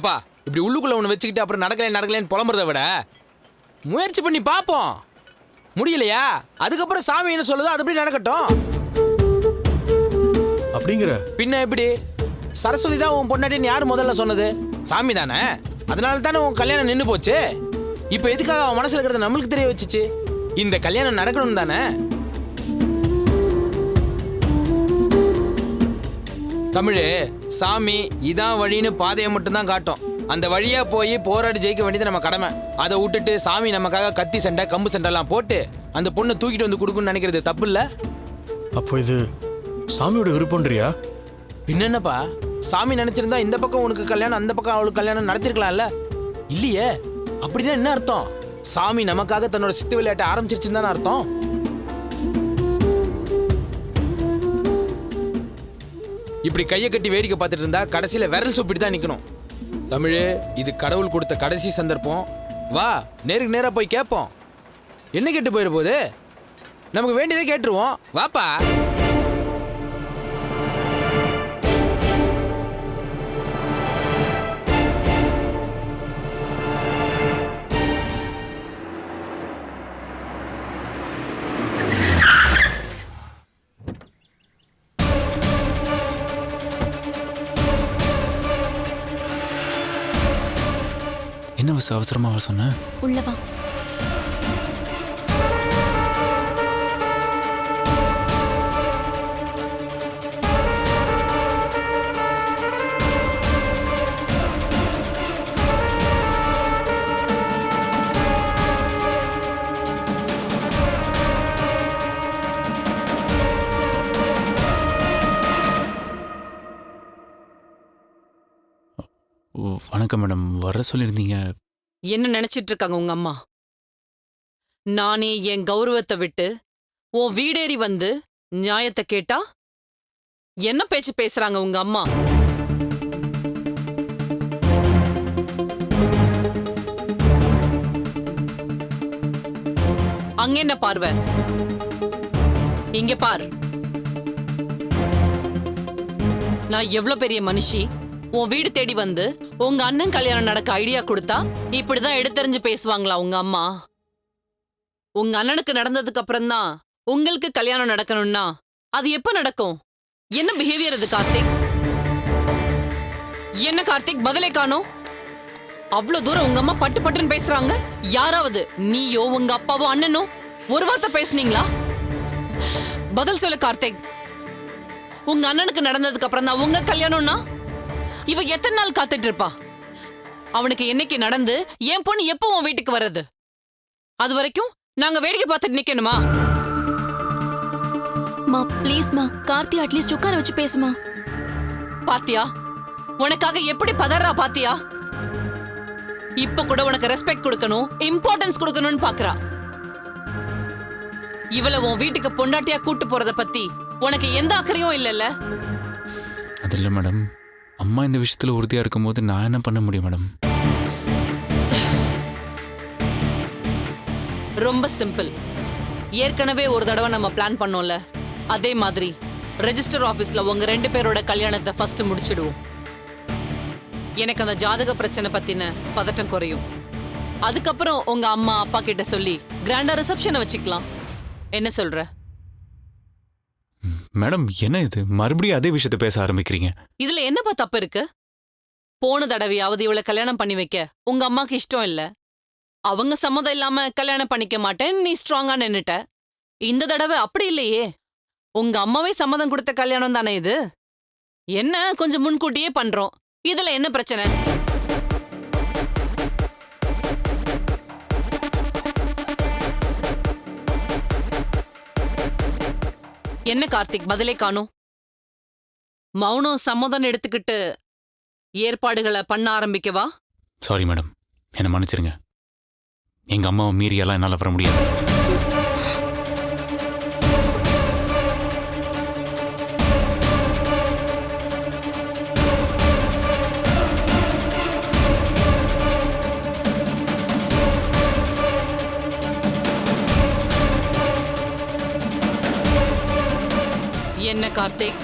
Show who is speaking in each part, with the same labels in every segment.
Speaker 1: ஏப்பா இப்படி உள்ளுக்குள்ள ஒன்று வச்சுக்கிட்டு அப்புறம் நடக்கலேன்னு புலம்புறதை விட முயற்சி பண்ணி பார்ப்போம். முடியலையா அதுக்கப்புறம் சாமி என்ன சொல்லுதோ அது அப்படி நடக்கட்டும்.
Speaker 2: அப்படிங்கிற
Speaker 1: பின்ன எப்படி? சரஸ்வதி தான் உன் பொண்டாட்டின்னு யார் முதல்ல சொன்னது? சாமி தானே. அதனால தானே உன் கல்யாணம் நின்று போச்சு. இப்போ எதுக்காக அவன் மனசுல இருக்கிறத நம்மளுக்கு தெரிய வச்சுச்சு? இந்த கல்யாணம் நடக்கணும் தானே. தமிழ் சாமி இதான் வழின்னு பாதையை மட்டும்தான் காட்டும். அந்த வழியா போய் போராடி ஜெயிக்க வேண்டியது நம்ம கடமை. அதை விட்டுட்டு சாமி நமக்காக கத்தி சண்டை கம்பு சண்டைலாம் போட்டு அந்த பொண்ணை தூக்கிட்டு வந்து கொடுக்குன்னு நினைக்கிறது தப்பு இல்ல?
Speaker 2: அப்போ இது சாமியோட விருப்பம்ன்றியா?
Speaker 1: பின்ன என்னப்பா, சாமி நினைச்சிருந்தா இந்த பக்கம் உனக்கு கல்யாணம் அந்த பக்கம் அவளுக்கு கல்யாணம் நடத்திருக்கலாம்ல. இல்லையே. அப்படின்னா என்ன அர்த்தம்? சாமி நமக்காக தன்னோட சித்து விளையாட்டை ஆரம்பிச்சிருச்சுன்னு தானே அர்த்தம். இப்படி கையை கட்டி வேடிக்கை பார்த்துட்டு இருந்தா கடைசியில விரல் சூப்பிட்டு தான் நிக்கணும். தமிழ் இது கடவுள் கொடுத்த கடைசி சந்தர்ப்பம். வா நேருக்கு நேரா போய் கேட்போம். என்ன கேட்டு போயிட போகுது? நமக்கு வேண்டியதை கேட்டுருவோம். வாப்பா.
Speaker 3: என்ன அவசரமா அவர் சொன்ன?
Speaker 4: உள்ளவா.
Speaker 3: வணக்கம் மேடம், வர சொல்லியிருந்தீங்க.
Speaker 5: என்ன நினைச்சிட்டு இருக்காங்க உங்க அம்மா? நானே என் கௌரவத்தை விட்டு உன் வீடேறி வந்து நியாயத்தை கேட்டா என்ன பேச்சு பேசுறாங்க உங்க அம்மா? அங்க என்ன பார்வை? இங்க பார். நான் எவ்வளவு பெரிய மனுஷி. உன் வீடு தேடி வந்து உங்க அண்ணன் கல்யாணம் நடக்க ஐடியா கொடுத்தா இப்படிதான் எடுத்தறிஞ்சு பேசுவாங்களா உங்க அம்மா? உங்க அண்ணனுக்கு நடந்ததுக்கு அப்புறம் தான் உங்களுக்கு கல்யாணம் நடக்கணும்னா அது எப்ப நடக்கும்? என்ன பிஹேவியர் அது கார்த்திக்? என்ன கார்த்திக் பதிலே காணோம்? அவ்வளவு தூரம் உங்க அம்மா பட்டு பட்டுன்னு பேசுறாங்க. யாராவது நீயோ உங்க அப்பாவோ அண்ணனோ ஒரு வார்த்தை பேசுனீங்களா? பதில் சொல்லு கார்த்திக். உங்க அண்ணனுக்கு நடந்ததுக்கு அப்புறம் தான் உங்க கல்யாணம்னா இவ எத்தனை நாள் காத்துட்டு இருப்பா? அவனுக்கு என்னைக்கு நடந்து என் பொண்ணு எப்போ உன் வீட்டுக்கு வர்றது? அது வரைக்கும் நாங்க வேடிக்கை பார்த்துட்டு நிக்கணுமா?
Speaker 4: மா ப்ளீஸ் மா, கார்த்தி அட்லீஸ்ட் உட்கார வச்சு பேசுமா.
Speaker 5: பாத்தியா உனக்காக எப்படி பதறா? பாத்தியா இப்ப கூட உனக்கு ரெஸ்பெக்ட் கொடுக்கணும், இம்பார்ட்டன்ஸ் கொடுக்கணும்னு பாக்குறா. இவள உன் வீட்டுக்கு பொண்டாட்டியா கூட்டு போறத பத்தி உனக்கு எந்த அக்கறையும் இல்லல்ல?
Speaker 3: அது இல்லை மேடம், அம்மா இந்த விஷயத்துல உறுதியா இருக்கும்போது நான் என்ன பண்ண முடியும் மேடம்?
Speaker 5: ரொம்ப சிம்பிள். ஏற்கனவே ஒரு தடவை நம்ம பிளான் பண்ணோம்ல, அதே மாதிரி ரெஜிஸ்டர் ஆபீஸ்ல உங்க 2 பேரோட கல்யாணத்தை ஃபர்ஸ்ட் முடிச்சிடுவோம். எனக்கு அந்த ஜாதக பிரச்சனை பத்தின பதட்டம் குறையும். அதுக்கப்புறம் உங்க அம்மா அப்பா கிட்ட சொல்லி கிராண்டா ரிசப்ஷனை வச்சுக்கலாம். என்ன சொல்ற?
Speaker 3: மேடம் என்ன இது, மறுபடியும் அதே விஷயத்த பேச ஆரம்பிக்கிறீங்க?
Speaker 5: இதுல என்னப்பா தப்பு இருக்கு? போன தடவையாவது இவளை கல்யாணம் பண்ணி வைக்க உங்க அம்மாக்கு இஷ்டம் இல்ல. அவங்க சம்மதம் இல்லாம கல்யாணம் பண்ணிக்க மாட்டேன் நீ ஸ்ட்ராங்கா நின்னுட்ட. இந்த தடவை அப்படி இல்லையே. உங்க அம்மாவே சம்மதம் கொடுத்த கல்யாணம் தானே இது. என்ன கொஞ்சம் முன்கூட்டியே பண்றோம். இதுல என்ன பிரச்சனை? என்ன கார்த்திக் பதிலே காணோம்? மௌனம் சம்மதம் எடுத்துக்கிட்டு ஏற்பாடுகளை பண்ண ஆரம்பிக்கவா?
Speaker 3: சாரி மேடம், என்னை மன்னிச்சிருங்க. எங்க அம்மாவை மீறியெல்லாம் என்னால் வர முடியாது.
Speaker 5: என்ன கார்த்திக்?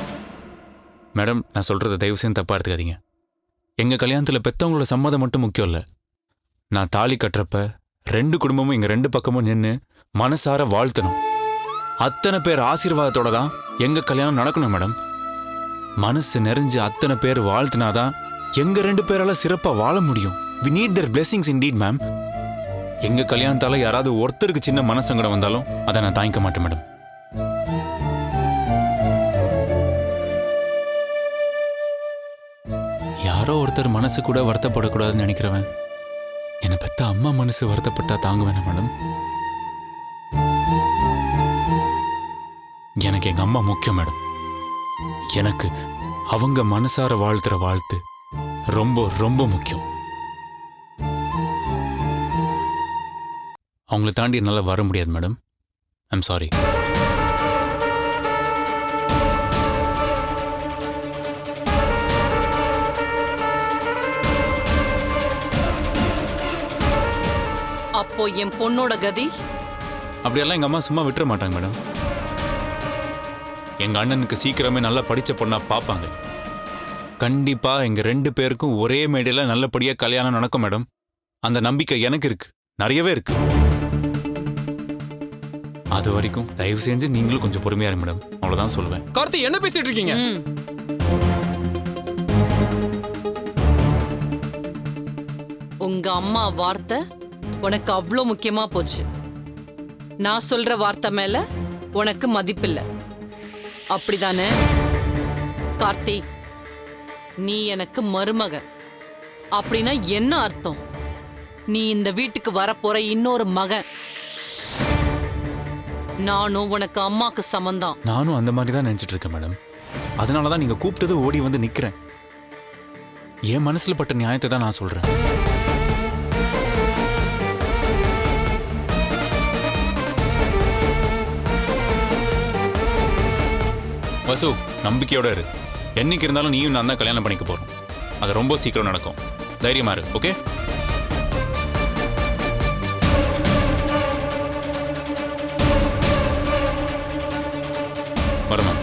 Speaker 3: மேடம், நான் சொல்றத தயவு செய்து தப்பா எடுத்துக்காதீங்க. எங்க கல்யாணத்துல பெத்தவங்களோட சம்மதம் மட்டும் முக்கியம் இல்ல. நான் தாலி கட்டுறப்ப 2 குடும்பமும் எங்க 2 பக்கமும் நின்று மனசார வாழ்த்தணும். அத்தனை பேர் ஆசீர்வாதத்தோட தான் எங்க கல்யாணம் நடக்கணும் மேடம். மனசு நிறைஞ்சு அத்தனை பேர் வாழ்த்தினாதான் எங்க 2 பேரால சிறப்பா வாழ முடியும். We need their blessings indeed, ma'am. எங்க கல்யாணத்தால யாராவது ஒருத்தருக்கு சின்ன மனசங்கடம் வந்தாலும் அதை நான் தாங்கிக்க மாட்டேன் மேடம். யாரோ ஒருத்தர் மனசு கூட வருத்தப்படக்கூடாதுன்னு நினைக்கிறவன் என்னை பெத்த அம்மா மனசு வருத்தப்பட்டா தாங்குவேன் மேடம். எனக்கு எங்க அம்மா முக்கியம் மேடம். எனக்கு அவங்க மனசார வாழ்த்துற வாழ்த்து ரொம்ப ரொம்ப முக்கியம். அவங்கள தாண்டி என்னால வர முடியாது மேடம். I'm sorry.
Speaker 5: அப்போ என் பொண்ணோட கதி?
Speaker 3: அப்படியெல்லாம் எங்க அம்மா சும்மா விட்டுற மாட்டாங்க மேடம். எங்க அண்ணனுக்கு சீக்கிரமே நல்லா படிச்ச பொண்ணா பார்ப்பாங்க. கண்டிப்பா எங்க 2 பேருக்கும் ஒரே மேடையில நல்லபடியா கல்யாணம் நடக்கும் மேடம். அந்த நம்பிக்கை எனக்கு இருக்கு, நிறையவே இருக்கு. அது வரைக்கும் தயவு செஞ்சு நீங்களும் கொஞ்சம் பொறுமையா இருங்க மேடம். அவ்வளவுதான் சொல்லுவேன்.
Speaker 1: கார்த்தி என்ன பேசிட்டு இருக்கீங்க?
Speaker 5: உங்க அம்மா வார்த்தை உனக்கு அவ்வளோ முக்கியமா போச்சு. நான் சொல்ற வார்த்தை மேல உனக்கு மதிப்பில்லை, அப்படிதானே? கார்த்தி, நீ எனக்கு மருமக. அப்படின்னா என்ன அர்த்தம்? நீ இந்த வீட்டுக்கு வரப்போற இன்னொரு மகன். நானும் உனக்கு அம்மாக்கு சமந்தான்.
Speaker 3: நானும் அந்த மாதிரி தான் நினைச்சிட்டு இருக்கேன் மேடம். அதனாலதான் நீங்க கூப்பிட்டது ஓடி வந்து நிக்கிறேன். என் மனசுல பட்ட நியாயத்தை தான் நான் சொல்றேன். வசு, நம்பிக்கையோட இரு. என்னைக்கு இருந்தாலும் நீயும் நான் தான் கல்யாணம் பண்ணிக்க போறோம். அது ரொம்ப சீக்கிரம் நடக்கும். தைரியமா இரு, ஓகே? வரமா?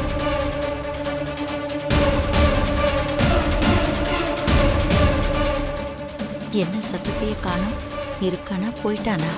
Speaker 6: என்ன சத்தத்தையே காணோம். இருக்கானா போயிட்டானா?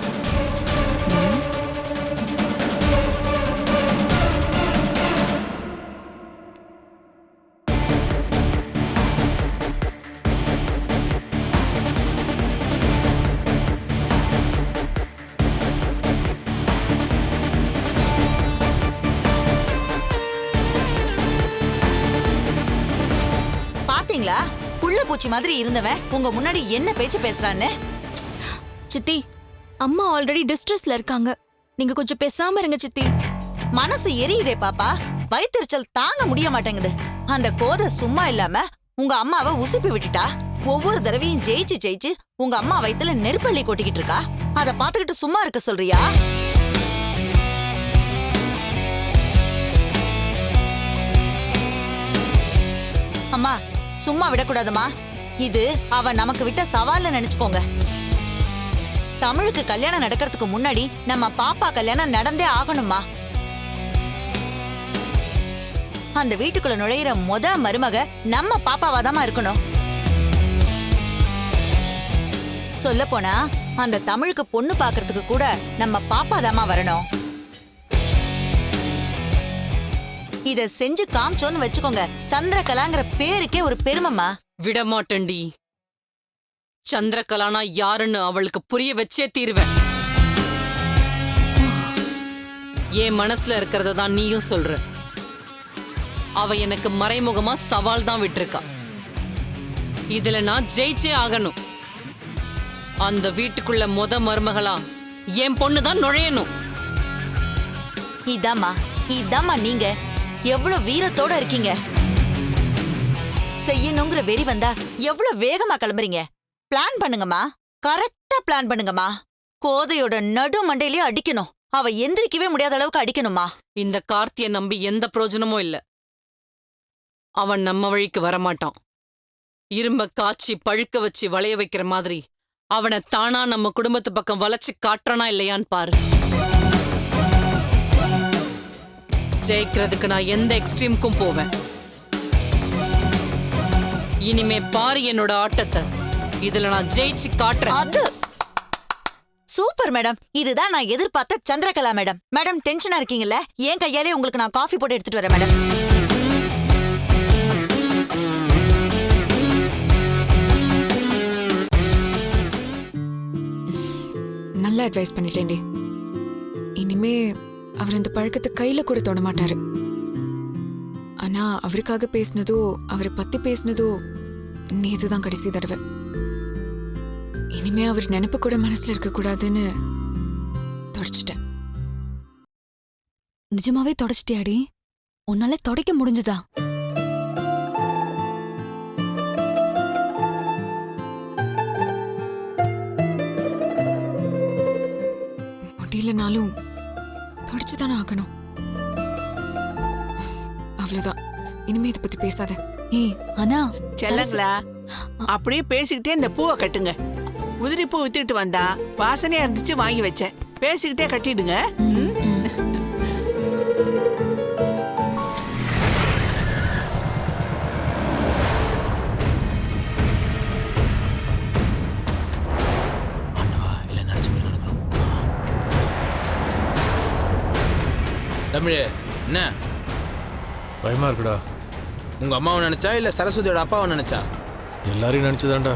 Speaker 6: பாத்தீங்களா, புள்ள பூச்சி மாதிரி இருந்தவன் உங்க முன்னாடி என்ன பேச்சு பேசுறான்னு?
Speaker 4: சித்தி, அம்மா ஆல்ரெடி டிஸ்ட்ரெஸ்ல இருக்காங்க. நீங்க கொஞ்சம் பேசாம இருங்க சித்தி.
Speaker 6: மனசு எரியுதே பாப்பா, வயித்தெரிச்சல் தாங்க முடிய மாட்டேங்குது. அந்த கோதை சும்மா இல்லாம உங்க அம்மாவை உசுப்பி விட்டுட்டா. ஒவ்வொரு தடவையும் ஜெயிச்சு ஜெயிச்சு உங்க அம்மா வயித்துல நெருப்பள்ளி கொட்டிக்கிட்டு இருக்கா. அதை பாத்துக்கிட்டு சும்மா இருக்க சொல்றியா? அம்மா, சும்மா விடக்கூடாதுமா. இது அவ நமக்கு விட்ட சவால்னு நினைச்சுக்கோங்க. தமிழுக்கு கல்யாணம் நடக்கிறதுக்கு முன்னாடி நம்ம பாப்பா கல்யாணம் நடந்தே ஆகணுமா. அந்த வீட்டுக்குள்ள நுழையிற மருமக நம்ம பாப்பாவாதாமா இருக்கணும். சொல்ல போனா அந்த தமிழுக்கு பொண்ணு பாக்குறதுக்கு கூட நம்ம பாப்பாதாமா வரணும். இத செஞ்சு காமிச்சோன்னு வச்சுக்கோங்க, சந்திரகலாங்கிற பேருக்கே ஒரு பெருமைமா.
Speaker 5: விடமாட்டண்டி. சந்திரகலானா யாருன்னு அவளுக்கு புரிய வச்சே தீருவேன். என் மனசுல இருக்கிறத தான் நீயும் சொல்ற. அவ எனக்கு மறைமுகமா சவால் தான் விட்டுருக்கா. இதுல நான் ஜெயிச்சே ஆகணும். அந்த வீட்டுக்குள்ள மருமகளா என் பொண்ணு தான் நுழையணும்.
Speaker 6: இதாம்மா நீங்க எவ்வளவு வீரத்தோட இருக்கீங்க. செய்யணுங்கிற வெறி வந்தா எவ்வளவு வேகமா கிளம்புறீங்க. பிளான் பண்ணுங்கம்மா, கரெக்டா பிளான் பண்ணுங்கம்மா. கோதையோட நடு மண்டையிலேயே அடிக்கணும். அவ எந்திரிக்கவே முடியாத அளவுக்கு அடிக்கணுமா.
Speaker 5: இந்த கார்த்தியை நம்பி எந்த பிரயோஜனமும் இல்ல. அவன் நம்ம வழிக்கு வரமாட்டான். இரும்ப காய்ச்சி பழுக்க வச்சு வளைய வைக்கிற மாதிரி அவனை தானா நம்ம குடும்பத்து பக்கம் வளைச்சு காட்டுறானா இல்லையான்னு பாரு. ஜெயிக்கிறதுக்கு நான் எந்த எக்ஸ்ட்ரீமுக்கும் போவேன். இனிமே பாரு என்னோட ஆட்டத்தை. இதுல நான் ஜெயிச்சு காட்டுறேன்.
Speaker 6: அது சூப்பர் மேடம். இதுதான் நான் எதிர்பார்த்த சந்திரகலா மேடம். மேடம் டென்ஷனா இருக்கீங்கல்ல, என் கையாலே உங்களுக்கு நான் காஃபி போட்டு எடுத்துட்டு வரேன் மேடம்.
Speaker 7: நல்ல அட்வைஸ் பண்ணிட்டேன்டி. இனிமே அவர் இந்த பழக்கத்தை கையில கூட தொட மாட்டாரு. ஆனா அவருக்காக பேசினதோ அவரை பத்தி பேசினதோ நேத்துதான் கடைசி தடவை. இனிமே அவர் நினைப்பு கூட மனசுல இருக்க கூடாதுன்னு தொடச்சிட்டேன்.
Speaker 4: நிஜமாவே தொடச்சிட்டியாடி? உன்னால தொடக்க முடிஞ்சுதா?
Speaker 7: முடியலனாலும் தொடச்சுதானே ஆகணும். அவ்வளவுதான். இனிமே இதை பத்தி பேசாத.
Speaker 4: ஏய் அண்ணா,
Speaker 8: செல்லங்களா, அப்படியே பேசிக்கிட்டே இந்த பூவை கட்டுங்க. உதிரி பூ வித்துட்டு வந்தா வாசனையா இருந்துச்சு, வாங்கி வச்சேன். பேசிக்கிட்டே கட்டிடுங்க.
Speaker 1: தமிழ் என்ன
Speaker 2: பயமா இருக்குடா.
Speaker 1: உங்க அம்மாவை நினைச்சா இல்ல சரஸ்வதியோட அப்பாவை நினைச்சா?
Speaker 2: எல்லாரையும் நினைச்சுதான்டா.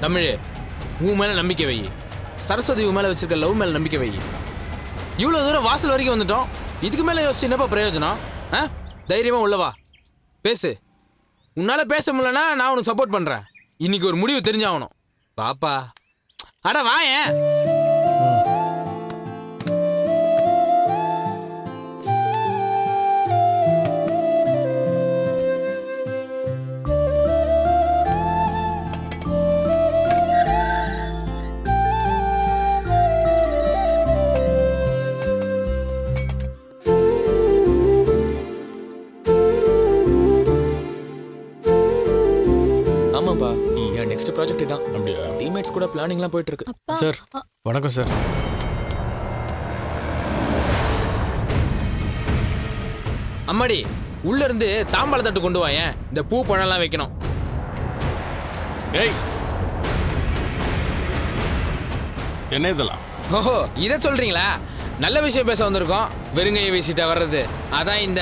Speaker 1: தமிழ், உன் மேல நம்பிக்கை வை. சரஸ்வதி உன் மேல வச்சிருக்க லவ் மேல நம்பிக்கை வை. இவ்வளவு தூரம் வாசல் வரைக்கும் வந்துட்டோம். இதுக்கு மேல யோசிச்சு என்னப்பா பிரயோஜனம்? தைரியமா உள்ளவா பேசு. உன்னால பேச முடியலன்னா நான் உனக்கு சப்போர்ட் பண்றேன். இன்னைக்கு ஒரு முடிவு தெரிஞ்சாகணும். பாப்பா அட வாயேன்.
Speaker 9: ஆமாப்பா, என் நெக்ஸ்ட் ப்ராஜெக்ட் இதான்.
Speaker 2: அப்படியா?
Speaker 9: டீம்மேட்ஸ் கூட பிளானிங்லாம் போயிட்டு இருக்கு.
Speaker 2: சார் வணக்கம் சார்.
Speaker 1: அம்மாடி, உள்ள இருந்து தாம்பாள தட்டு கொண்டு வாயேன். இந்த பூ பழம்லாம் வைக்கணும்.
Speaker 10: ஏய், என்ன இதெல்லாம்?
Speaker 1: ஓஹோ, இதை சொல்றீங்களா? நல்ல விஷயம் பேச வந்திருக்கோம். வெறுங்கையை வீசிட்ட வர்றது. அதான் இந்த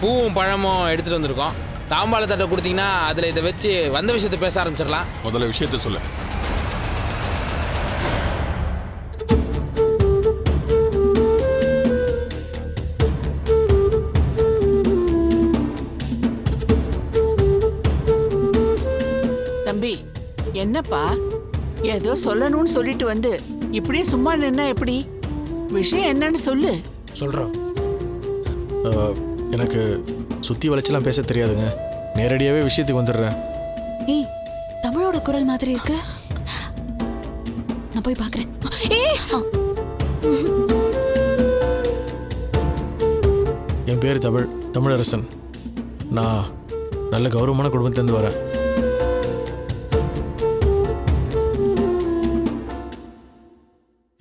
Speaker 1: பூவும் பழமும் எடுத்துட்டு வந்திருக்கோம். தாம்பாள தட்டை கொடுத்தீங்கன்னா அதில் இதை வச்சு வந்த விஷயத்தை பேச ஆரம்பிச்சிடலாம்.
Speaker 10: முதல்ல விஷயத்த சொல்லு.
Speaker 8: தம்பி, என்னப்பா ஏதோ சொல்லணும்னு சொல்லிட்டு வந்து இப்படியே சும்மா நின்னா எப்படி? விஷயம் என்னன்னு சொல்லு.
Speaker 2: சொல்கிறோம். எனக்கு சுற்றி வளைச்செல்லாம் பேச தெரியாதுங்க. நேரடியாகவே விஷயத்துக்கு வந்துடுறேன்.
Speaker 4: ஏய், தமிழோட குரல் மாதிரி இருக்கு. நான் போய் பார்க்கறேன்.
Speaker 2: என் பேர் தமிழரசன். நான் நல்ல கௌரவமான குடும்பத்திலேருந்து வரேன்.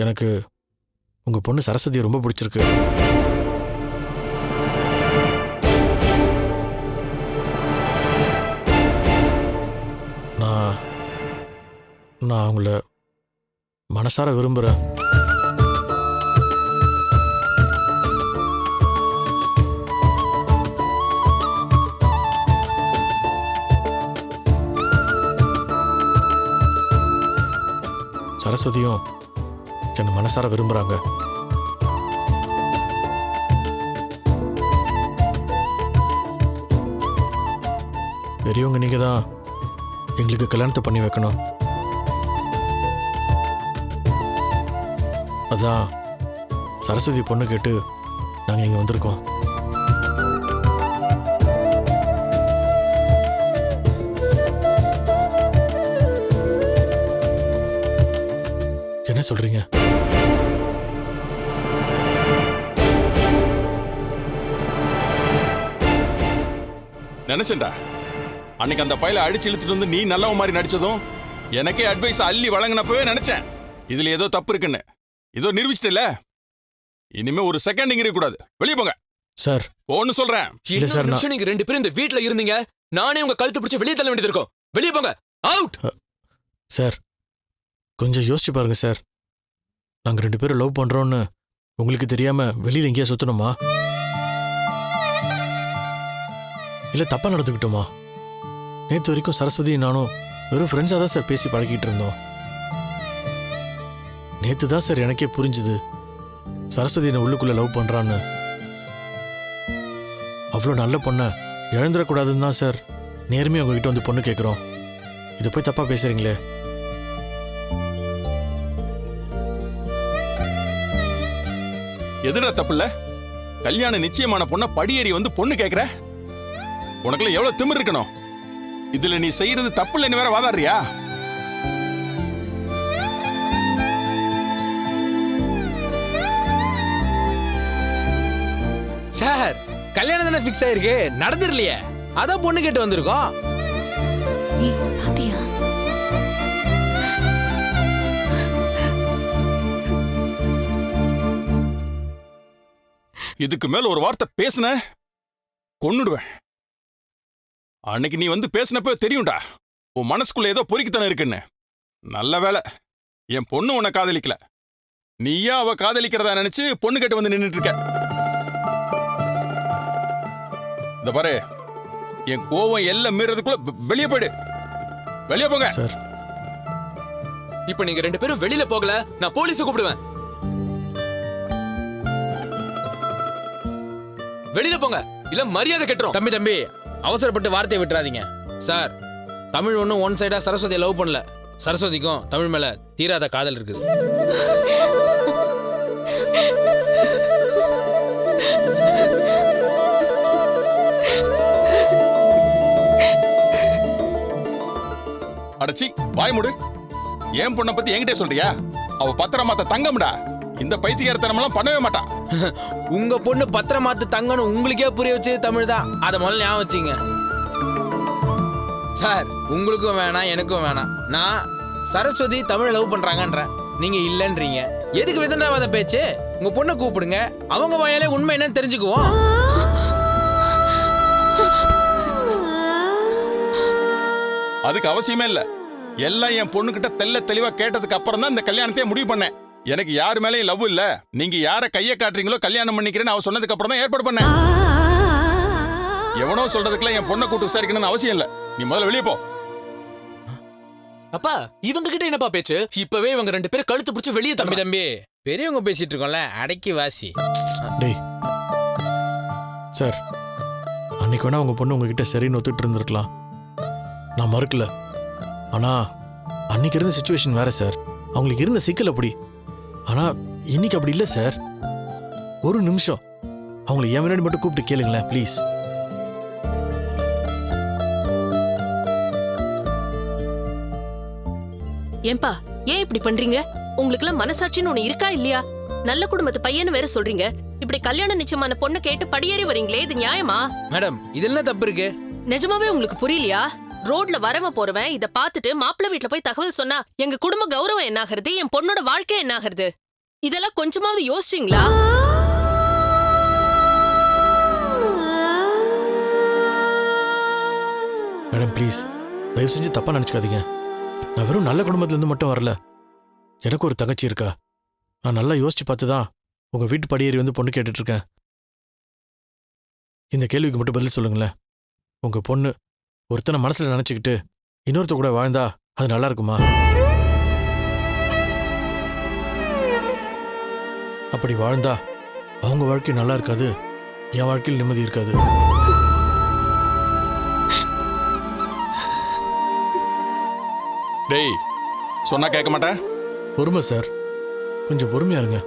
Speaker 2: எனக்கு உங்கள் பொண்ணு சரஸ்வதியை ரொம்ப பிடிச்சிருக்கு. நான் அவங்கள மனசார விரும்புகிறேன். சரஸ்வதியும் என்னை மனசார விரும்புகிறாங்க. பெரியவங்க நீங்கள் தான் எங்களுக்கு கல்யாணத்தை பண்ணி வைக்கணும். அதான் சரஸ்வதி பொண்ணு கேட்டு நாங்கள் இங்கே வந்திருக்கோம். என்ன சொல்றீங்க?
Speaker 10: நினைச்சேன்டா, அன்னைக்கு அந்த பையலை அடிச்சு இழுத்துட்டு வந்து நீ நல்லவ மாதிரி நடிச்சதும் எனக்கே அட்வைஸ் அள்ளி வழங்கினப்பவே நினைச்சேன் இதுல ஏதோ தப்பு இருக்குன்னு. ஏதோ நிரூபிச்சிட்டல. இனிமே ஒரு செகண்ட் இங்க இருக்க கூடாது. வெளியே போங்க.
Speaker 2: சார்
Speaker 10: போன்னு சொல்றேன்.
Speaker 2: இல்ல
Speaker 9: இன்னொரு
Speaker 2: சார், நான்-
Speaker 9: நிமிஷம் நீங்க 2 பேரும் இந்த வீட்ல இருந்தீங்க, நானே உங்க கழுத்து பிடிச்சு வெளியே தள்ள வேண்டியது இருக்கும். வெளியே போங்க, அவுட்.
Speaker 2: சார் கொஞ்சம் யோசிச்சு பாருங்க சார். நாங்கள் 2 பேரும் லவ் பண்ணுறோன்னு உங்களுக்கு தெரியாம வெளியில் எங்கேயா சுற்றணுமா? இல்லை தப்பாக நடந்துக்கிட்டோமா? நேற்று வரைக்கும் சரஸ்வதி நானும் வெறும் ஃப்ரெண்ட்ஸாக தான் சார் பேசி பழகிட்டு இருந்தோம். நேற்று தான் சார் எனக்கே புரிஞ்சுது சரஸ்வதி என்னை உள்ளுக்குள்ளே லவ் பண்ணுறான்னு. அவ்வளோ நல்ல பொண்ணை இழந்துடக்கூடாதுன்னு தான் சார் நேர்மையாக உங்ககிட்ட வந்து பொண்ணு கேட்குறோம். இதை போய் தப்பாக பேசுகிறீங்களே.
Speaker 10: எதுடா தப்புல? கல்யாணம் நிச்சயமான பொண்ண படியேறி வந்து பொண்ணு கேக்குற? உனக்குள்ள எவ்வளவு திமிரு இருக்கணும்? இதுல நீ செய்யறது தப்பு இல்லைன்னு வேற வாதாடுறியா?
Speaker 1: சார் கல்யாணம் தானே ஃபிக்ஸ் ஆயிருக்கு, நடந்துடலையே, அதான் பொண்ணு கேட்டு வந்திருக்கோம்.
Speaker 4: பாத்தியா?
Speaker 10: இதுக்கு மேல ஒரு வார்த்தை பேசுன கொன்னுடுவேன். அன்னைக்கு நீ வந்து பேசினப்ப தெரியும்டா உன் மனசுக்குள்ள ஏதோ பொறுக்கித்தனம் இருக்குன்னு. நல்ல வேலை என் பொண்ணு உன்னை காதலிக்கல, நீயா அவ காதலிக்கிறதா நினைச்சு பொண்ணு கேட்டு வந்து நின்னுட்டு இருக்க. இந்த பாரு, என் கோவம் எல்லாம் மீறதுக்குள்ள வெளியே போயிடு. வெளியே போங்க
Speaker 2: சார்.
Speaker 9: இப்ப நீங்க 2 பேரும் வெளியில போகல, நான் போலீஸை கூப்பிடுவேன். வெளியில போங்க, இல்ல மரியாதை கெட்டுரும்.
Speaker 1: தம்பி அவசரப்பட்டு வார்த்தையை விட்டுறாதீங்க சார். தமிழ் ஒன்றும் ஒன் சைடா சரஸ்வதியை லவ் பண்ணல. சரஸ்வதிக்கும் தமிழ் மேல தீராத காதல் இருக்குது.
Speaker 10: அடச்சி வாய் மூடு. என் பொண்ணை பத்தி என்கிட்ட சொல்றியா? அவ பத்திரமாத்த தங்கம்டா. இந்த பைத்தியக்காரத்தனமெல்லாம் பண்ணவே மாட்டான்.
Speaker 1: உங்க பொண்ணு பத்திரமாத்து தங்கணும் உங்களுக்கே புரிய வச்சது தமிழ் தான். அதை முதல்ல ஞாபகம் வச்சுங்க சார். உங்களுக்கும் வேணாம் எனக்கும் வேணாம். நான் சரஸ்வதி தமிழ் லவ் பண்றாங்கன்றேன், நீங்க இல்லன்றீங்க. எதுக்கு விதண்டாவாத பேச்சு? உங்க பொண்ணை கூப்பிடுங்க, அவங்க வாயாலே உண்மை என்னன்னு தெரிஞ்சுக்குவோம்.
Speaker 10: அதுக்கு அவசியமே இல்ல. எல்லாம் என் பொண்ணுகிட்ட தெல்ல தெளிவா கேட்டதுக்கு அப்புறம் தான் இந்த கல்யாணத்தையே முடிவு பண்ணேன். எனக்கு யாரு மேலேயும் லவ் இல்ல. நீங்க யார கைய காட்டுறீங்களோ கல்யாணம் பண்ணிக்கிறேன்னு அவ சொன்னதுக்கு அப்புறம் தான் ஏற்பாடு பண்ணேன். எவனோ சொல்றதுக்குலாம் என் பொண்ணை கூட்டு விசாரிக்கணும்னு அவசியம் இல்ல. நீ முதல்ல வெளியே போ.
Speaker 9: அப்பா இவங்க கிட்ட என்னப்பா பேச்சு? இப்பவே இவங்க 2 பேரும் கழுத்து பிடிச்சு வெளியே
Speaker 1: தம்பி பெரியவங்க பேசிட்டு இருக்கோம்ல, அடக்கி வாசி.
Speaker 2: டேய் சார், அன்னைக்கு வேணா உங்க பொண்ணு உங்ககிட்ட சரின்னு ஒத்துட்டு இருந்திருக்கலாம், நான் மறுக்கல. ஆனா அன்னைக்கு இருந்த சிச்சுவேஷன் வேற சார். அவங்களுக்கு இருந்த சிக்கல் அப்படி. ஆனா இன்னைக்கு அப்படி இல்லை சார். ஒரு நிமிஷம் அவங்களை என் முன்னாடி மட்டும் கூப்பிட்டு கேளுங்களேன் ப்ளீஸ்.
Speaker 11: ஏன்பா ஏன் இப்படி பண்றீங்க? உங்களுக்கு எல்லாம் மனசாட்சின்னு ஒண்ணு இருக்கா இல்லையா? நல்ல குடும்பத்து பையன்னு வேற சொல்றீங்க. இப்படி கல்யாண நிச்சயமான பொண்ணை கேட்டு படியேறி வரீங்களே, இது நியாயமா?
Speaker 1: மேடம் இதுல என்ன தப்பு இருக்கு?
Speaker 11: நிஜமாவே உங்களுக்கு புரியலையா? ரோட்ல வரவன் போறவன் இத பாத்துட்டு மாப்பிள்ளை வீட்டுல போய் தகவல் சொன்னா எங்க குடும்ப கௌரவம் என்ன ஆகுறது, என் பொண்ணோட வாழ்க்கை என்ன ஆகுறது? இதெல்லாம் கொஞ்சமாவது யோசிச்சீங்களா?
Speaker 2: மேடம் ப்ளீஸ் தயவு செஞ்சு தப்பா நினைச்சுக்காதீங்க. நான் வெறும் நல்ல குடும்பத்துல இருந்து மட்டும் வரல. எனக்கு ஒரு தங்கச்சி இருக்கா. நான் நல்லா யோசிச்சு பார்த்து தான் உங்க வீட்டு படியேறி வந்து பொண்ணு கேட்டுட்டு இருக்கேன். இந்த கேள்விக்கு மட்டும் பதில் சொல்லுங்களேன். உங்க பொண்ணு ஒருத்தனை மனசுல நினைச்சுக்கிட்டு இன்னொருத்த கூட வாழ்ந்தா அது நல்லா இருக்குமா? அப்படி வாழ்ந்தா அவங்க வாழ்க்கை நல்லா இருக்காது, என் வாழ்க்கையில் நிம்மதி இருக்காது.
Speaker 10: டேய் சொன்னா கேட்க மாட்டேன்.
Speaker 2: பொறுமை சார், கொஞ்சம் பொறுமையா இருங்க.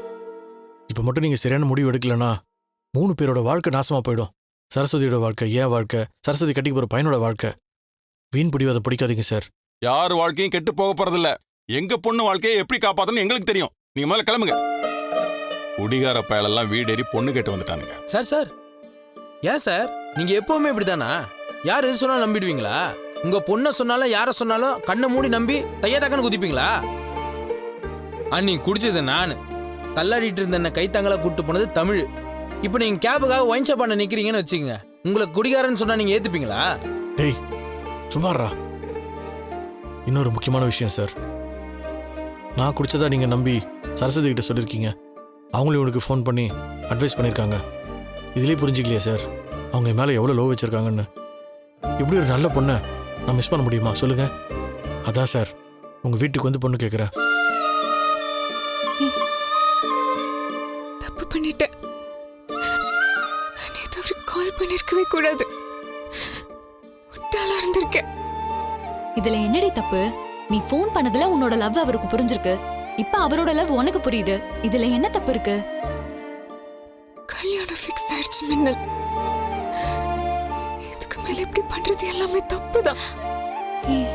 Speaker 2: இப்ப மட்டும் நீங்க சரியான முடிவு எடுக்கலன்னா 3 பேரோட வாழ்க்கை நாசமா போயிடும். சரஸ்வதியோட வாழ்க்கை, என் வாழ்க்கை, சரஸ்வதி கட்டிக்கு போற பையனோட வாழ்க்கை. வீண் பிடிவாதம் பிடிக்காதீங்க சார்.
Speaker 10: யார் வாழ்க்கையும் கெட்டு போக போறதில்ல. எங்க பொண்ணு வாழ்க்கையை எப்படி காப்பாத்தணும் எங்களுக்கு தெரியும். நீங்க முதல்ல கிளம்புங்க. குடிகார பயலெல்லாம் வீடேறி பொண்ணு கேட்டு வந்துட்டானுங்க.
Speaker 1: சார் ஏன் சார் நீங்க எப்பவுமே இப்படிதானா? யார் எது சொன்னாலும் நம்பிடுவீங்களா? உங்க பொண்ணை சொன்னாலும் யார சொன்னாலும் கண்ணை மூடி நம்பி தையதாக்கன்னு குதிப்பீங்களா? அன்னைக்கு குடிச்சது நானு, தள்ளாடிட்டு இருந்த என்ன கைத்தாங்களா கூட்டு போனது தமிழ். இப்போ நீங்க கேபுக்காக ஒயின் ஷாப் பண்ண நிக்கிறீங்கன்னு வச்சுக்கங்க, உங்களுக்கு குடிகாரன்னு சொன்னா நீங்க ஏத்துப்பீங்களா?
Speaker 2: டேய் சும்மாறா. இன்னொரு முக்கியமான விஷயம் சார், நான் குடிச்சதா நீங்க நம்பி சரஸ்வதி கிட்ட சொல்லியிருக்கீங்க. அவங்களும் உனக்கு ஃபோன் பண்ணி அட்வைஸ் பண்ணியிருக்காங்க. இதுலேயே புரிஞ்சிக்கலையே சார் அவங்க என் மேலே எவ்வளோ லோ வச்சிருக்காங்கன்னு. இப்படி ஒரு நல்ல பொண்ணை நான் மிஸ் பண்ண முடியுமா சொல்லுங்க? அதான் சார் உங்க வீட்டுக்கு வந்து பொண்ணு கேட்குறேன்.
Speaker 7: தப்பு பண்ணிட்டேன். நான் நேத்து அவருக்கு கால் பண்ணிருக்கவே கூடாது. முட்டாளா இருந்திருக்கேன்.
Speaker 12: இதுல என்னடி தப்பு? நீ ஃபோன் பண்ணதுல உன்னோட லவ் அவருக்கு புரிஞ்சிருக்கு. இப்ப அவரோட லவ் உனக்கு புரியுது. இதுல என்ன தப்பு இருக்கு?
Speaker 7: கல்யாணம் ஃபிக்ஸ் ஆயிடுச்சு மின்னல். இதுக்கு மேல இப்படி பண்றது எல்லாமே தப்புதான்.
Speaker 12: ஏய்